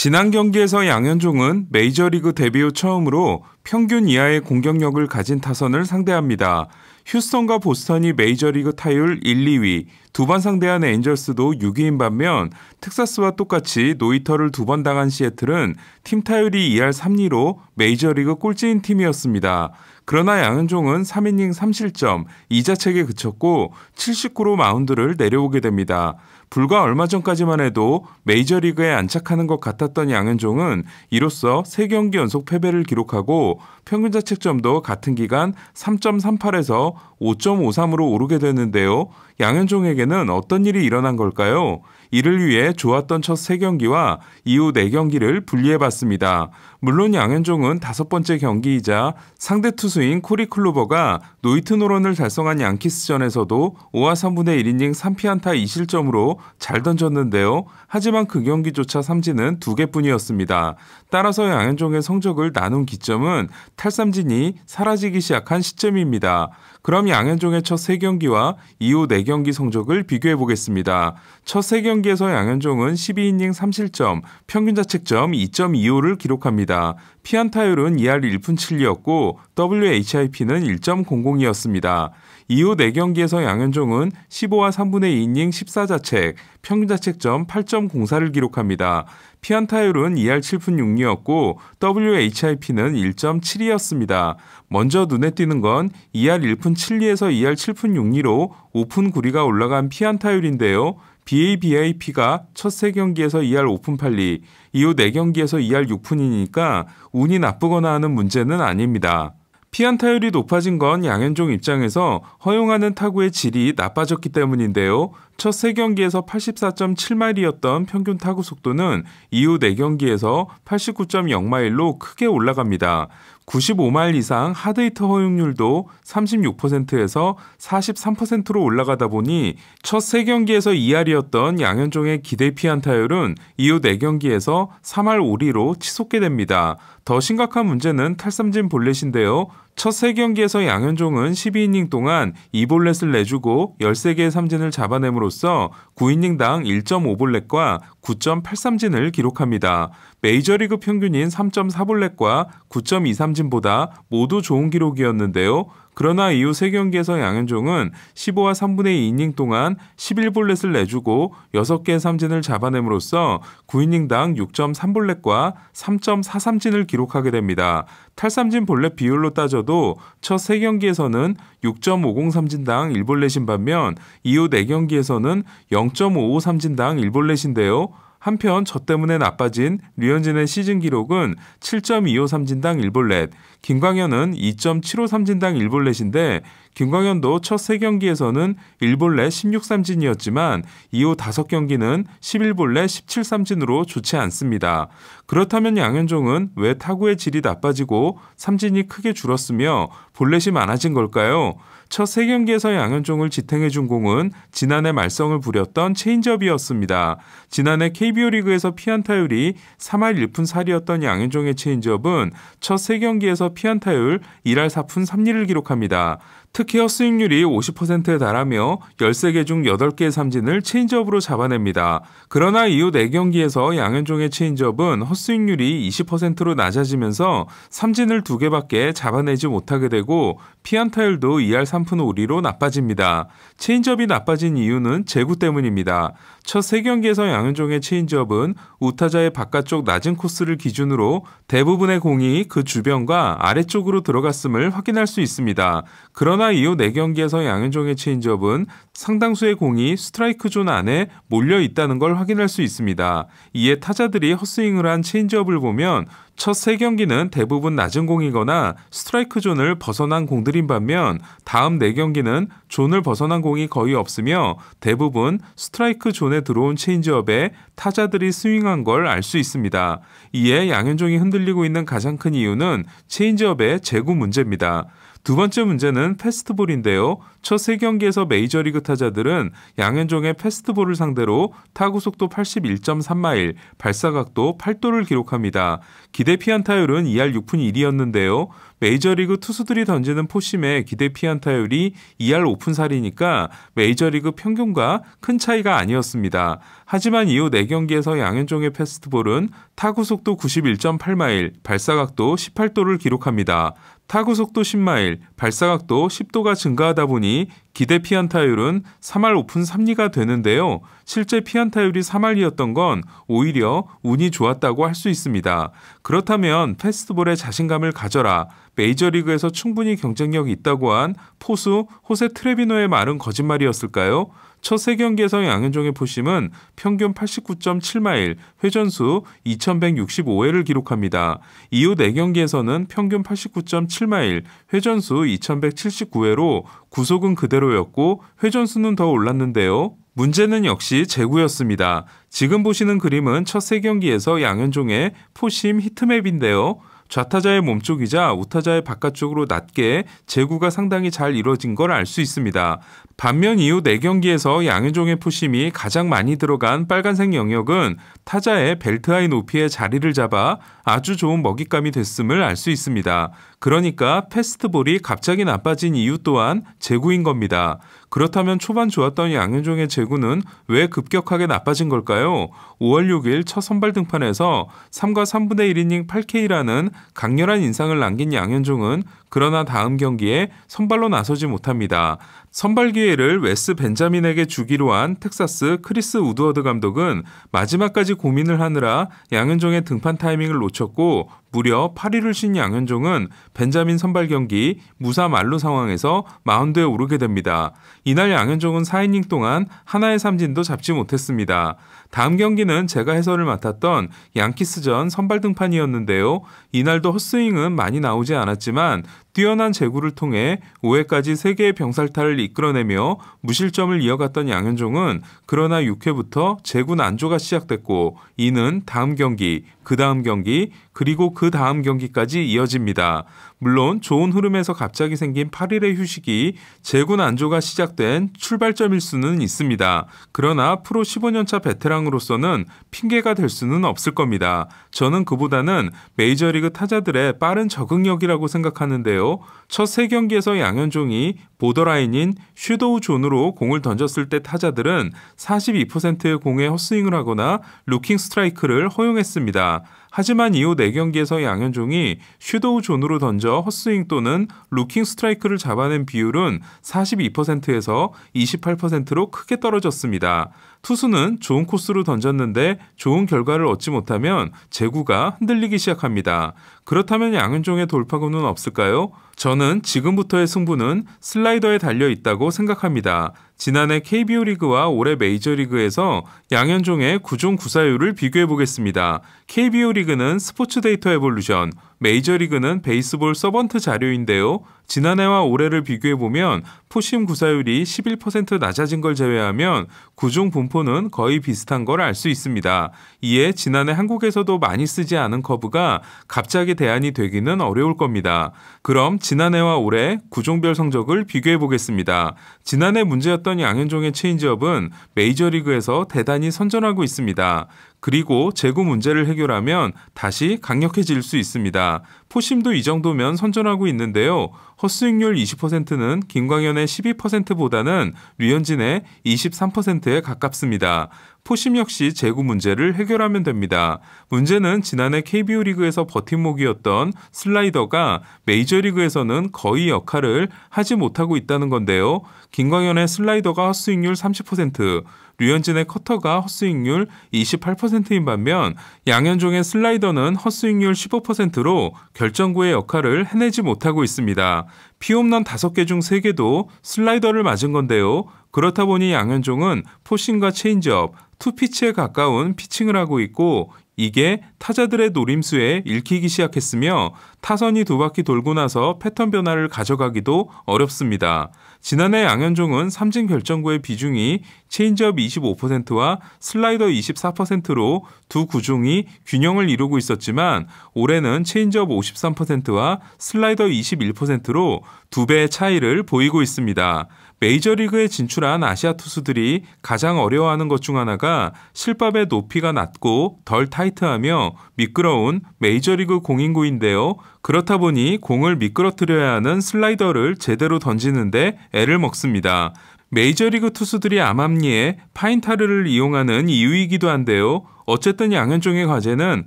지난 경기에서 양현종은 메이저리그 데뷔 후 처음으로 평균 이하의 공격력을 가진 타선을 상대합니다. 휴스턴과 보스턴이 메이저리그 타율 1, 2위, 두 번 상대한 에인절스도 6위인 반면 텍사스와 똑같이 노히터를 2번 당한 시애틀은 팀 타율이 2할 3리로 메이저리그 꼴찌인 팀이었습니다. 그러나 양현종은 3이닝 3실점, 2자책에 그쳤고 79로 마운드를 내려오게 됩니다. 불과 얼마 전까지만 해도 메이저리그에 안착하는 것 같았던 양현종은 이로써 3경기 연속 패배를 기록하고 평균 자책점도 같은 기간 3.38에서 5.53으로 오르게 됐는데요. 양현종에게는 어떤 일이 일어난 걸까요? 이를 위해 좋았던 첫 3경기와 이후 4경기를 분리해봤습니다. 물론 양현종은 5번째 경기이자 상대 투수인 코리 클로버가 노히트 노런을 달성한 양키스전에서도 5와 3분의 1이닝 3피안타 2실점으로 잘 던졌는데요. 하지만 그 경기조차 삼진은 2개뿐이었습니다. 따라서 양현종의 성적을 나눈 기점은 탈삼진이 사라지기 시작한 시점입니다. 그럼 양현종의 첫 3경기와 이후 4경기 성적을 비교해보겠습니다. 첫 3경기에서 양현종은 12이닝 3실점, 평균 자책점 2.25를 기록합니다. 피안타율은 2할 1푼 7리였고 WHIP는 1.00이었습니다. 이후 4경기에서 양현종은 15와 3분의 2이닝 14자책, 평균 자책점 8.04를 기록합니다. 피안타율은 2할 7푼 6리였고 WHIP는 1.72였습니다. 먼저 눈에 띄는 건 2할 1푼 7리에서 2할 7푼 6리로 5푼 9리가 올라간 피안타율인데요. BABIP가 첫 3경기에서 2할 5푼 8리, 이후 4경기에서 2할 6푼이니까 운이 나쁘거나 하는 문제는 아닙니다. 피안타율이 높아진 건 양현종 입장에서 허용하는 타구의 질이 나빠졌기 때문인데요. 첫 3경기에서 84.7마일이었던 평균 타구 속도는 이후 4경기에서 89.0마일로 크게 올라갑니다. 95마일 이상 하드히트 허용률도 36%에서 43%로 올라가다 보니 첫 3경기에서 2할이었던 양현종의 기대 피안타율은 이후 4경기에서 3할 5리로 치솟게 됩니다. 더 심각한 문제는 탈삼진 볼넷인데요. 첫 3경기에서 양현종은 12이닝 동안 2볼넷을 내주고 13개의 삼진을 잡아냄으로써 9이닝당 1.5볼넷과 9.83진을 기록합니다. 메이저리그 평균인 3.4볼넷과 9.23진보다 모두 좋은 기록이었는데요. 그러나 이후 3경기에서 양현종은 15와 3분의 2이닝 동안 11볼넷을 내주고 6개의 삼진을 잡아냄으로써 9이닝당 6.3볼넷과 3.43진을 기록하게 됩니다. 탈삼진 볼넷 비율로 따져도 첫 3경기에서는 6.50삼진당 1볼넷인 반면 이후 4경기에서는 0.55삼진당 1볼넷인데요. 한편 저 때문에 나빠진 류현진의 시즌 기록은 7.25삼진당 1볼넷, 김광현은 2.75삼진당 1볼넷인데 김광현도 첫 3경기에서는 1볼넷 16삼진이었지만 이후 5경기는 11볼넷 17삼진으로 좋지 않습니다. 그렇다면 양현종은 왜 타구의 질이 나빠지고 삼진이 크게 줄었으며 볼넷이 많아진 걸까요? 첫 3경기에서 양현종을 지탱해준 공은 지난해 말썽을 부렸던 체인지업이었습니다. 지난해 KBO 리그에서 피안타율이 3할 1푼 4리였던 양현종의 체인지업은 첫 3경기에서 피안타율 1할 4푼 3리를 기록합니다. 특히 헛스윙률이 50%에 달하며 13개 중 8개의 삼진을 체인지업으로 잡아냅니다. 그러나 이후 4경기에서 양현종의 체인지업은 헛스윙률이 20%로 낮아지면서 삼진을 2개밖에 잡아내지 못하게 되고 피안타율도 2할 3푼 5리로 나빠집니다. 체인지업이 나빠진 이유는 제구 때문입니다. 첫 3경기에서 양현종의 체인지업은 우타자의 바깥쪽 낮은 코스를 기준으로 대부분의 공이 그 주변과 아래쪽으로 들어갔음을 확인할 수 있습니다. 그러나 이후 4경기에서 양현종의 체인지업은 상당수의 공이 스트라이크 존 안에 몰려 있다는 걸 확인할 수 있습니다. 이에 타자들이 헛스윙을 한 체인지업을 보면 첫 3경기는 대부분 낮은 공이거나 스트라이크 존을 벗어난 공들인 반면 다음 4경기는 존을 벗어난 공이 거의 없으며 대부분 스트라이크 존에 들어온 체인지업에 타자들이 스윙한 걸 알 수 있습니다. 이에 양현종이 흔들리고 있는 가장 큰 이유는 체인지업의 제구 문제입니다. 두 번째 문제는 패스트볼인데요. 첫 3경기에서 메이저리그 타자들은 양현종의 패스트볼을 상대로 타구속도 81.3마일, 발사각도 8도를 기록합니다. 기대 피안타율은 2할 6푼 1이었는데요. 메이저리그 투수들이 던지는 포심의 기대 피안타율이 2할 5푼 4리니까 메이저리그 평균과 큰 차이가 아니었습니다. 하지만 이후 4경기에서 양현종의 패스트볼은 타구속도 91.8마일, 발사각도 18도를 기록합니다. 타구속도 10마일, 발사각도 10도가 증가하다 보니 기대 피안타율은 3할 5푼 3리가 되는데요. 실제 피안타율이 3할이었던 건 오히려 운이 좋았다고 할 수 있습니다. 그렇다면 패스트볼에 자신감을 가져라. 메이저리그에서 충분히 경쟁력이 있다고 한 포수 호세 트레비노의 말은 거짓말이었을까요? 첫 3경기에서 양현종의 포심은 평균 89.7마일, 회전수 2165회를 기록합니다. 이후 4경기에서는 평균 89.7마일, 회전수 2179회로 구속은 그대로였고 회전수는 더 올랐는데요. 문제는 역시 제구였습니다. 지금 보시는 그림은 첫 3경기에서 양현종의 포심 히트맵인데요. 좌타자의 몸쪽이자 우타자의 바깥쪽으로 낮게 제구가 상당히 잘 이루어진 걸 알 수 있습니다. 반면 이후 4경기에서 양현종의 포심이 가장 많이 들어간 빨간색 영역은 타자의 벨트하이 높이의 자리를 잡아 아주 좋은 먹잇감이 됐음을 알 수 있습니다. 그러니까 패스트볼이 갑자기 나빠진 이유 또한 제구인 겁니다. 그렇다면 초반 좋았던 양현종의 제구는 왜 급격하게 나빠진 걸까요? 5월 6일 첫 선발 등판에서 3과 3분의 1이닝 8K라는 강렬한 인상을 남긴 양현종은 그러나 다음 경기에 선발로 나서지 못합니다. 선발 기회를 웨스 벤자민에게 주기로 한 텍사스 크리스 우드워드 감독은 마지막까지 고민을 하느라 양현종의 등판 타이밍을 놓쳤고 무려 8일을 쉰 양현종은 벤자민 선발 경기 무사 만루 상황에서 마운드에 오르게 됩니다. 이날 양현종은 4이닝 동안 하나의 삼진도 잡지 못했습니다. 다음 경기는 제가 해설을 맡았던 양키스전 선발 등판이었는데요. 이날도 헛스윙은 많이 나오지 않았지만 뛰어난 제구를 통해 5회까지 3개의 병살타를 이끌어내며 무실점을 이어갔던 양현종은 그러나 6회부터 제구 난조가 시작됐고 이는 다음 경기, 그 다음 경기, 그리고 그 다음 경기까지 이어집니다. 물론 좋은 흐름에서 갑자기 생긴 8일의 휴식이 제구 난조가 시작된 출발점일 수는 있습니다. 그러나 프로 15년차 베테랑으로서는 핑계가 될 수는 없을 겁니다. 저는 그보다는 메이저리그 타자들의 빠른 적응력이라고 생각하는데요. 첫 3경기에서 양현종이 보더라인인 섀도우 존으로 공을 던졌을 때 타자들은 42%의 공에 헛스윙을 하거나 루킹 스트라이크를 허용했습니다. 하지만 이후 4경기에서 양현종이 섀도우 존으로 던져 헛스윙 또는 루킹 스트라이크를 잡아낸 비율은 42%에서 28%로 크게 떨어졌습니다. 투수는 좋은 코스로 던졌는데 좋은 결과를 얻지 못하면 제구가 흔들리기 시작합니다. 그렇다면 양현종의 돌파구는 없을까요? 저는 지금부터의 승부는 슬라이더에 달려 있다고 생각합니다. 지난해 KBO 리그와 올해 메이저리그에서 양현종의 9종 9사율을 비교해 보겠습니다. KBO 리그는 스포츠 데이터 에볼루션, 메이저리그는 베이스볼 서번트 자료인데요. 지난해와 올해를 비교해보면 포심 구사율이 11% 낮아진 걸 제외하면 구종 분포는 거의 비슷한 걸 알 수 있습니다. 이에 지난해 한국에서도 많이 쓰지 않은 커브가 갑자기 대안이 되기는 어려울 겁니다. 그럼 지난해와 올해 구종별 성적을 비교해보겠습니다. 지난해 문제였던 양현종의 체인지업은 메이저리그에서 대단히 선전하고 있습니다. 그리고 제구 문제를 해결하면 다시 강력해질 수 있습니다. 포심도 이 정도면 선전하고 있는데요. 헛스윙률 20%는 김광현의 12%보다는 류현진의 23%에 가깝습니다. 포심 역시 제구 문제를 해결하면 됩니다. 문제는 지난해 KBO 리그에서 버팀목이었던 슬라이더가 메이저리그에서는 거의 역할을 하지 못하고 있다는 건데요. 김광현의 슬라이더가 헛스윙률 30%, 류현진의 커터가 헛스윙률 28%인 반면 양현종의 슬라이더는 헛스윙률 15%로 결정구의 역할을 해내지 못하고 있습니다. 피홈런 5개 중 3개도 슬라이더를 맞은 건데요. 그렇다 보니 양현종은 포심과 체인지업, 투피치에 가까운 피칭을 하고 있고 이게 타자들의 노림수에 읽히기 시작했으며 타선이 두 바퀴 돌고 나서 패턴 변화를 가져가기도 어렵습니다. 지난해 양현종은 삼진 결정구의 비중이 체인지업 25%와 슬라이더 24%로 두 구종이 균형을 이루고 있었지만 올해는 체인지업 53%와 슬라이더 21%로 두 배의 차이를 보이고 있습니다. 메이저리그에 진출한 아시아 투수들이 가장 어려워하는 것 중 하나가 실밥의 높이가 낮고 덜 타이트하며 미끄러운 메이저리그 공인구인데요. 그렇다 보니 공을 미끄러뜨려야 하는 슬라이더를 제대로 던지는데 애를 먹습니다. 메이저리그 투수들이 암암리에 파인타르를 이용하는 이유이기도 한데요. 어쨌든 양현종의 과제는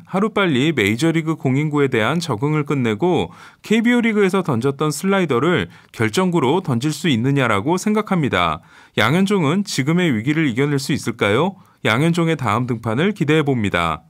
하루빨리 메이저리그 공인구에 대한 적응을 끝내고 KBO 리그에서 던졌던 슬라이더를 결정구로 던질 수 있느냐라고 생각합니다. 양현종은 지금의 위기를 이겨낼 수 있을까요? 양현종의 다음 등판을 기대해 봅니다.